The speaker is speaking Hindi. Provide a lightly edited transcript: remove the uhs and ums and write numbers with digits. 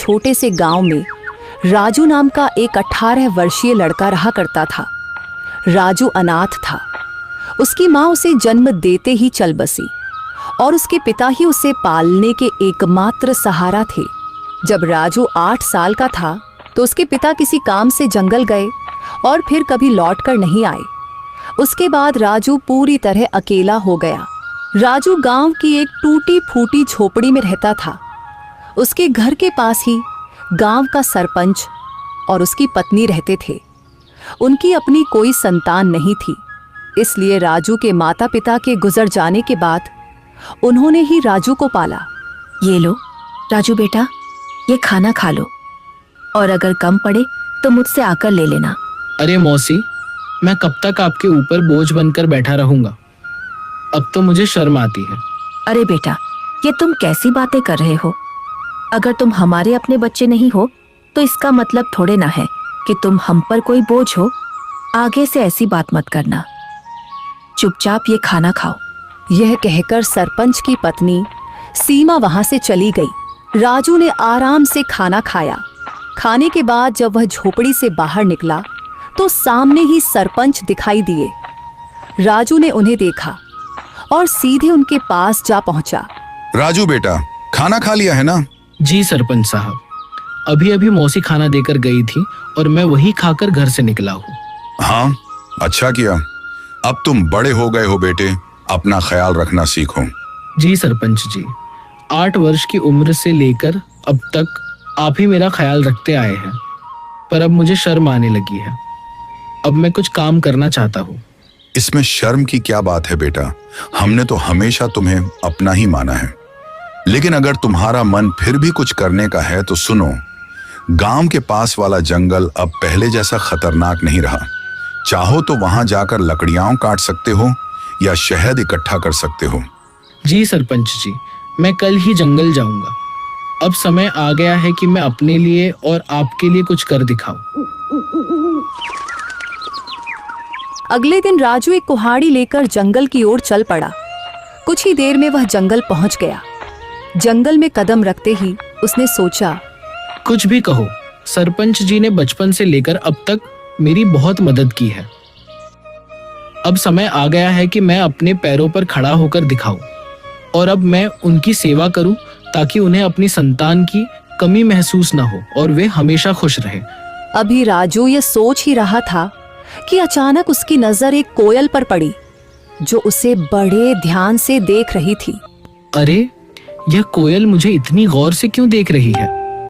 छोटे से गांव में राजू नाम का एक 18 वर्षीय लड़का रहा करता था। राजू अनाथ था। उसकी माँ उसे जन्म देते ही चल बसी और उसके पिता ही उसे पालने के एकमात्र सहारा थे। जब राजू 8 साल का था तो उसके पिता किसी काम से जंगल गए और फिर कभी लौट कर नहीं आए। उसके बाद राजू पूरी तरह अकेला हो गया। राजू गांव की एक टूटी फूटी झोपड़ी में रहता था। उसके घर के पास ही गांव का सरपंच और उसकी पत्नी रहते थे। उनकी अपनी कोई संतान नहीं थी, इसलिए राजू के माता पिता के गुजर जाने के बाद उन्होंने ही राजू को पाला। ये लो राजू बेटा, ये खाना खा लो और अगर कम पड़े तो मुझसे आकर ले लेना। अरे मौसी, मैं कब तक आपके ऊपर बोझ बनकर बैठा रहूंगा? अब तो मुझे शर्म आती है। अरे बेटा, ये तुम कैसी बातें कर रहे हो? अगर तुम हमारे अपने बच्चे नहीं हो तो इसका मतलब थोड़े ना है कि तुम हम पर कोई बोझ हो। आगे से ऐसी बात मत करना। चुपचाप ये खाना खाओ। यह कहकर सरपंच की पत्नी सीमा वहां से चली गई। राजू ने आराम से खाना खाया। खाने के बाद जब वह झोपड़ी से बाहर निकला तो सामने ही सरपंच दिखाई दिए। राजू ने उन्हें देखा और सीधे उनके पास जा पहुंचा। राजू बेटा, खाना खा लिया है ना? जी सरपंच साहब, अभी अभी मौसी खाना देकर गई थी और मैं वही खाकर घर से निकला हूँ। हाँ, अच्छा किया। अब तुम बड़े हो गए हो बेटे, अपना ख्याल रखना सीखो। जी सरपंच जी, 8 वर्ष की उम्र से लेकर अब तक आप ही मेरा ख्याल रखते आए हैं, पर अब मुझे शर्म आने लगी है। अब मैं कुछ काम करना चाहता हूँ। इसमें शर्म की क्या बात है बेटा? हमने तो हमेशा तुम्हें अपना ही माना है। लेकिन अगर तुम्हारा मन फिर भी कुछ करने का है तो सुनो, गांव के पास वाला जंगल अब पहले जैसा खतरनाक नहीं रहा। चाहो तो वहां जाकर लकड़ियां काट सकते हो या शहद इकट्ठा कर सकते हो। जी सरपंच जी, मैं कल ही जंगल जाऊंगा। अब समय आ गया है कि मैं अपने लिए और आपके लिए कुछ कर दिखाऊं। अगले दिन राजू एक कुल्हाड़ी लेकर जंगल की ओर चल पड़ा। कुछ ही देर में वह जंगल पहुंच गया। जंगल में कदम रखते ही उसने सोचा, कुछ भी कहो, सरपंच जी ने बचपन से लेकर अब तक मेरी बहुत मदद की है। अब समय आ गया है कि मैं अपने पैरों पर खड़ा होकर दिखाऊं और अब मैं उनकी सेवा करूं ताकि उन्हें अपनी संतान की कमी महसूस ना हो और वे हमेशा खुश रहें। अभी राजू यह सोच ही रहा था कि अचानक उसकी नजर एक कोयल पर पड़ी जो उसे बड़े ध्यान से देख रही थी। अरे, यह कोयल मुझे इतनी गौर से क्यों देख रही है?